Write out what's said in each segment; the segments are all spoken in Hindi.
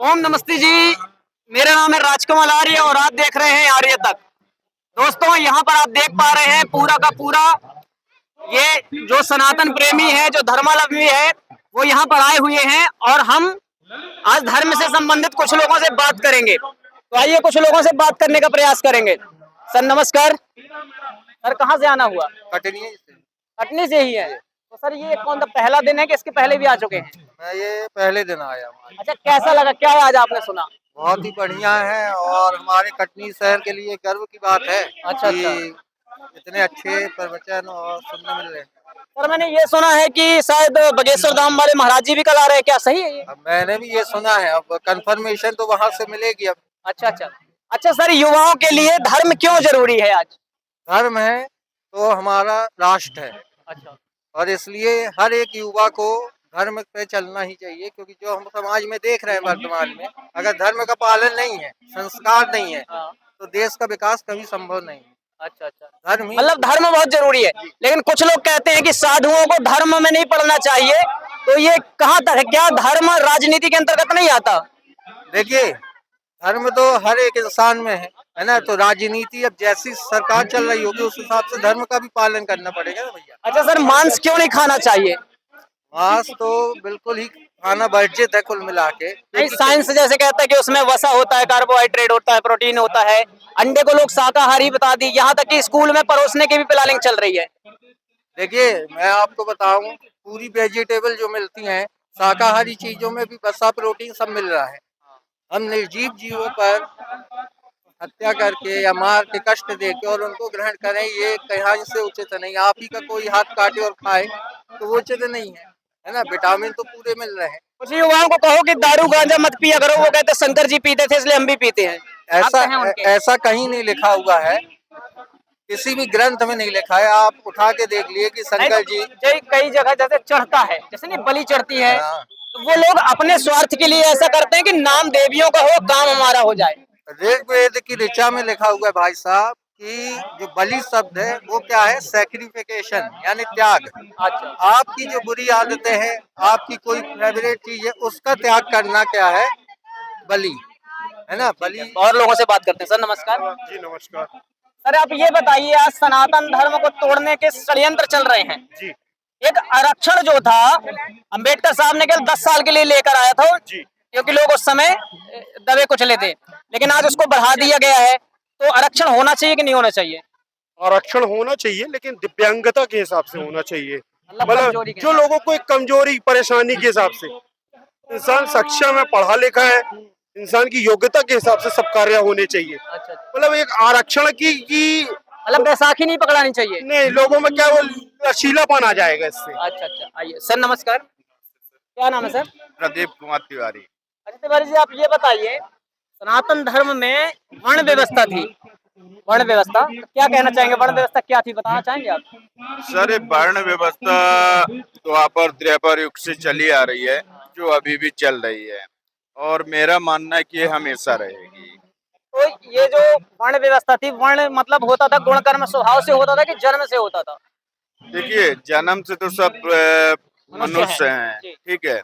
ओम नमस्ते जी। मेरा नाम है राजकमल आर्य और आप देख रहे हैं आर्य तक। दोस्तों, यहाँ पर आप देख पा रहे हैं पूरा का पूरा ये जो सनातन प्रेमी है, जो धर्मावलंबी है, वो यहाँ पर आए हुए हैं और हम आज धर्म से संबंधित कुछ लोगों से बात करेंगे। तो आइए कुछ लोगों से बात करने का प्रयास करेंगे। सर नमस्कार। सर कहाँ से आना हुआ? कटनी से। कटनी से ही है। तो सर ये कौन सा पहला दिन है कि इसके पहले भी आ चुके हैं? मैं ये पहले दिन आया हूँ आज। अच्छा, कैसा लगा, क्या आज आपने सुना? बहुत ही बढ़िया है और हमारे कटनी शहर के लिए गर्व की बात है। अच्छा, कि अच्छा। इतने अच्छे प्रवचन और सुनने मिल रहे हैं। सर मैंने ये सुना है कि शायद बागेश्वर धाम वाले महाराज जी भी कल आ रहे हैं, क्या सही है ये? अब मैंने भी ये सुना है, अब कंफर्मेशन तो वहां से मिलेगी। अब अच्छा अच्छा। अच्छा सर, युवाओं के लिए धर्म क्यों जरूरी है आज? धर्म है तो हमारा राष्ट्र है। अच्छा। और इसलिए हर एक युवा को धर्म पे चलना ही चाहिए, क्योंकि जो हम समाज में देख रहे हैं वर्तमान में, अगर धर्म का पालन नहीं है, संस्कार नहीं है, हाँ। तो देश का विकास कभी संभव नहीं है। अच्छा अच्छा। धर्म ही मतलब धर्म बहुत जरूरी है, लेकिन कुछ लोग कहते हैं कि साधुओं को धर्म में नहीं पढ़ना चाहिए। तो ये कहाँ तक है? क्या धर्म राजनीति के अंतर्गत नहीं आता? देखिए, धर्म तो हर एक इंसान में है ना। तो राजनीति अब जैसी सरकार चल रही होगी उस हिसाब से धर्म का भी पालन करना पड़ेगा ना भैया। अच्छा सर, मांस क्यों नहीं खाना चाहिए? मांस तो बिल्कुल ही खाना वर्जित है कुल मिला के। नहीं, साइंस जैसे कहता है कि उसमें वसा होता है, कार्बोहाइड्रेट होता है, प्रोटीन होता है। अंडे को लोग शाकाहारी बता दी, यहाँ तक कि स्कूल में परोसने की भी प्लानिंग चल रही है। देखिए, मैं आपको बताऊं, पूरी वेजिटेबल जो मिलती हैं, शाकाहारी चीजों में भी वसा प्रोटीन सब मिल रहा है। हम निर्जीव जीवों पर हत्या करके या मार के कष्ट दे के और उनको ग्रहण करें, ये कहीं से उचित नहीं। आप ही का कोई हाथ काटे और खाए तो वो उचित नहीं है ना। विटामिन तो पूरे मिल रहे हैं। कुछ युवाओं को कहो कि दारू गांजा मत पिया करो, वो कहते शंकर जी पीते थे इसलिए हम भी पीते हैं। आप ऐसा कहें उनके? ऐसा कहीं नहीं लिखा हुआ है, किसी भी ग्रंथ में नहीं लिखा है। आप उठा के देख लिए कि नहीं शंकर जी। तो कई जगह जैसे चढ़ता है, जैसे नहीं बलि चढ़ती है, हाँ, तो वो लोग अपने स्वार्थ के लिए ऐसा करते हैं कि नाम देवियों का हो, काम हमारा हो जाए। ऋग्वेद की ऋचा में लिखा हुआ है भाई साहब कि जो बलि शब्द है वो क्या है, सैक्रिफिकेशन यानी त्याग। अच्छा। आपकी जो बुरी आदतें हैं, आपकी कोई फेवरेट चीज है, उसका त्याग करना क्या है, बलि है ना। बलि। और लोगों से बात करते हैं। सर नमस्कार। जी नमस्कार। सर आप ये बताइए, आज सनातन धर्म को तोड़ने के षड्यंत्र चल रहे हैं। जी एक आरक्षण जो था, अंबेडकर साहब ने केवल 10 साल के लिए लेकर आया था, जी। क्योंकि लोग उस समय दबे कुचले थे, लेकिन आज उसको बढ़ा दिया गया है। तो आरक्षण होना चाहिए कि नहीं होना चाहिए? आरक्षण होना चाहिए, लेकिन दिव्यांगता के हिसाब से होना चाहिए। कमजोरी मतलब के जो हिसाब लोगों को एक कमजोरी परेशानी के हिसाब से, इंसान सक्षम है, पढ़ा लिखा है, इंसान की योग्यता के हिसाब से सब कार्य होने चाहिए। अच्छा अच्छा। मतलब एक आरक्षण की मतलब बैसाखी नहीं पकड़ानी चाहिए। नहीं, लोगों में क्या वो लचीलापन आ जाएगा इससे। अच्छा अच्छा। आइए सर नमस्कार। क्या नाम है सर? प्रदीप कुमार तिवारी। अच्छा तिवारी जी, आप ये बताइए, सनातन धर्म में वर्ण व्यवस्था थी, वर्ण व्यवस्था तो क्या कहना चाहेंगे? वर्ण व्यवस्था क्या थी, बताना चाहेंगे आप? सर, ये वर्ण व्यवस्था द्वापर त्रेपर युग से चली आ रही है, जो अभी भी चल रही है, और मेरा मानना है कि ये हमेशा रहेगी। तो ये जो वर्ण व्यवस्था थी, वर्ण मतलब होता था गुण कर्म स्वभाव से होता था कि जन्म से होता था? देखिए, जन्म से तो सब मनुष्य हैं, जी। ठीक है।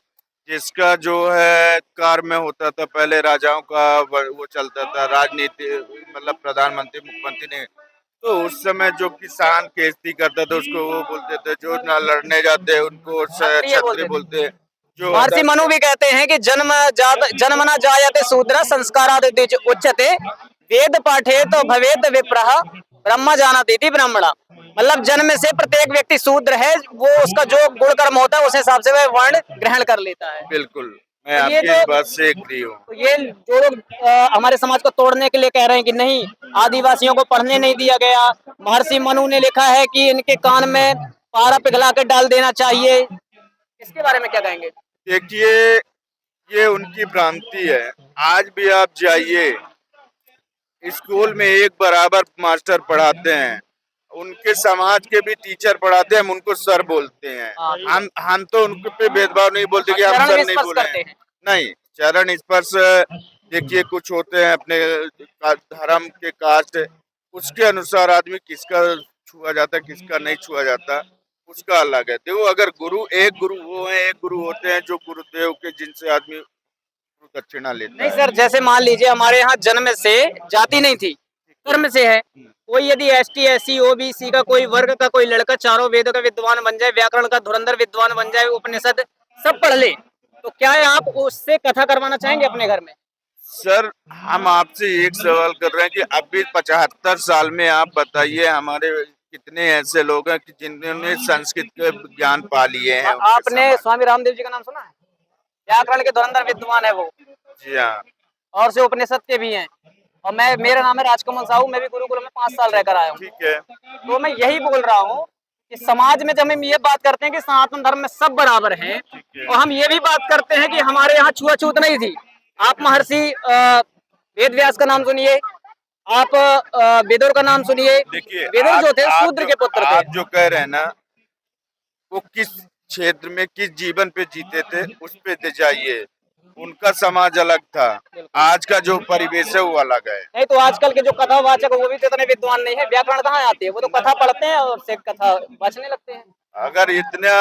जिसका जो है कार्य में होता था, पहले राजाओं का वो चलता था, राजनीति मतलब प्रधानमंत्री मुख्यमंत्री ने, तो उस समय जो किसान खेती करता था उसको वो बोलते थे, जो ना लड़ने जाते उनको क्षत्रिय बोलते। जो महर्षि मनु भी कहते हैं कि जन्म न जायते शूद्र संस्काराद उच्यते, वेद पाठे तो भवेद विप्रः ब्रह्म जानति इति ब्राह्मणा। मतलब जन्म से प्रत्येक व्यक्ति शूद्र है, वो उसका जो गुण कर्म होता है उस हिसाब से वह वर्ण ग्रहण कर लेता है। बिल्कुल, मैं तो ये आपकी इस जो बात से एग्री हूँ। तो ये जो लोग हमारे समाज को तोड़ने के लिए कह रहे हैं कि नहीं, आदिवासियों को पढ़ने नहीं दिया गया, महर्षि मनु ने लिखा है कि इनके कान में पारा पिघला कर डाल देना चाहिए, इसके बारे में क्या कहेंगे? देखिए, ये उनकी भ्रांति है। आज भी आप जाइए, स्कूल में एक बराबर मास्टर पढ़ाते हैं, उनके समाज के भी टीचर पढ़ाते हैं, हम उनको सर बोलते हैं। हम तो उनके पे भेदभाव नहीं बोलते कि हम सर नहीं बोले हैं। नहीं, चरण स्पर्श देखिए, कुछ होते हैं अपने धर्म के कास्ट, उसके अनुसार आदमी किसका छुआ जाता है किसका नहीं छुआ जाता, उसका अलग है। देखो, अगर गुरु एक गुरु वो है, एक गुरु होते हैं जो गुरुदेव के जिनसे आदमी दक्षिणा लेता नहीं है। सर, जैसे मान लीजिए हमारे यहाँ जन्म से जाति नहीं थी, कर्म से है। कोई यदि एसटी, एससी, ओबीसी का कोई वर्ग का कोई लड़का चारों वेदों का विद्वान बन जाए, व्याकरण का धुरंधर विद्वान बन जाए, उपनिषद सब पढ़ ले, तो क्या है आप उससे कथा करवाना चाहेंगे अपने घर में? सर, हम आपसे एक सवाल कर रहे हैं कि अभी 75 साल में आप बताइए हमारे कितने ऐसे लोग हैं कि जिन्होंने संस्कृत के ज्ञान पा लिए हैं उनके आपने समाज। स्वामी रामदेव जी का नाम सुना है? व्याकरण के धुरंधर विद्वान है वो, जी हाँ। और से उपनिषद के भी हैं। और मैं, मेरा नाम है राजकमल साहू, मैं भी गुरुकुल में 5 साल रहकर आया हूँ। ठीक है। तो मैं यही बोल रहा हूँ कि समाज में जब हम ये बात करते हैं कि सनातन धर्म में सब बराबर हैं, है। और हम ये भी बात करते हैं कि हमारे यहाँ छुआछूत नहीं थी। आप महर्षि वेद व्यास का नाम सुनिए, आप वेदों का नाम सुनिए। देखिए, वेदों जो थे शूद्र के पुत्र थे। आप जो कह रहे हैं ना, वो किस क्षेत्र में किस जीवन पे जीते थे उस पे जाइए, उनका समाज अलग था, आज का जो परिवेश है वो अलग है। नहीं तो आजकल के जो कथावाचक वो भी तो इतने विद्वान नहीं है, व्याकरण कहाँ आती है? वो तो कथा पढ़ते हैं और से कथा वाचने लगते हैं। अगर इतना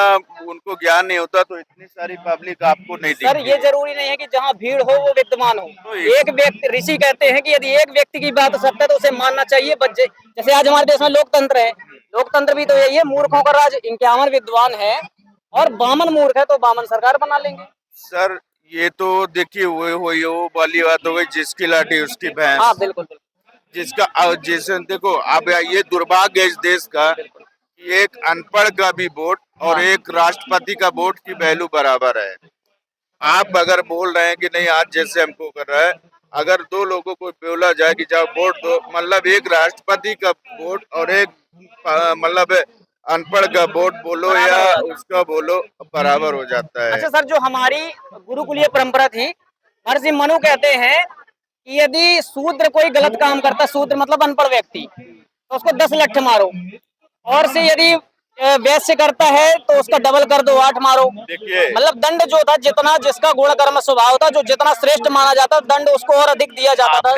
उनको ज्ञान नहीं होता तो इतनी सारी पब्लिक आपको नहीं सर, दिखती। ये जरूरी नहीं है कि जहाँ भीड़ हो वो विद्वान हो। तो एक व्यक्ति, ऋषि कहते हैं कि यदि एक व्यक्ति की बात सत्य है तो उसे मानना चाहिए। बच्चे जैसे आज हमारे देश में लोकतंत्र है, लोकतंत्र भी तो यही है, मूर्खों का राज। 51 विद्वान है और 52 मूर्ख है, तो 52 सरकार बना लेंगे। सर, ये तो देखिए वो वाली बात हो गई, जिसकी लाठी उसकी हाँ भैंस। बिल्कुल बिल्कुल। जैसे देखो अब ये दुर्भाग्य है इस देश का कि एक अनपढ़ का भी वोट और एक राष्ट्रपति का वोट की वैल्यू बराबर है। आप अगर बोल रहे हैं कि नहीं, आज जैसे हमको कर रहा है, अगर दो लोगों को बोला जाए कि जाओ वोट दो, मतलब एक राष्ट्रपति का वोट और एक मतलब अनपढ़ का वोट बोलो बराबर या हो जाता है। उसका बोलो, बराबर हो जाता है। अच्छा सर, जो हमारी गुरुकुलीय परंपरा थी, महर्षि मनु कहते हैं कि यदि शूद्र कोई गलत काम करता, शूद्र मतलब अनपढ़ व्यक्ति, तो उसको 10 लठ मारो, और से यदि वैश्य करता है तो उसका डबल कर दो, 8 मारो। देखिए, मतलब दंड जो था, जितना जिसका गुण कर्म स्वभाव था, जो जितना श्रेष्ठ माना जाता, दंड उसको और अधिक दिया जाता था।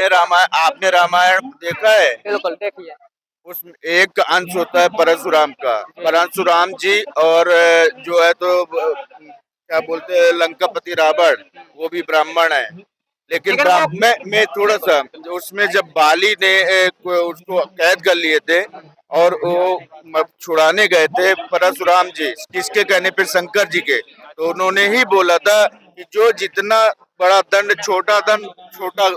आपने रामायण देखा है? बिल्कुल, देखिए। उसमें एक अंश होता है परशुराम का। परशुराम जी और जो है तो क्या बोलते हैं लंकापति रावण, वो भी ब्राह्मण है। लेकिन मैं थोड़ा सा, उसमें जब बाली ने उसको कैद कर लिए थे और वो छुड़ाने गए थे परशुराम जी, किसके कहने पे? शंकर जी के। तो उन्होंने ही बोला था कि जो जितना बड़ा दंड, छोटा दंड छोटा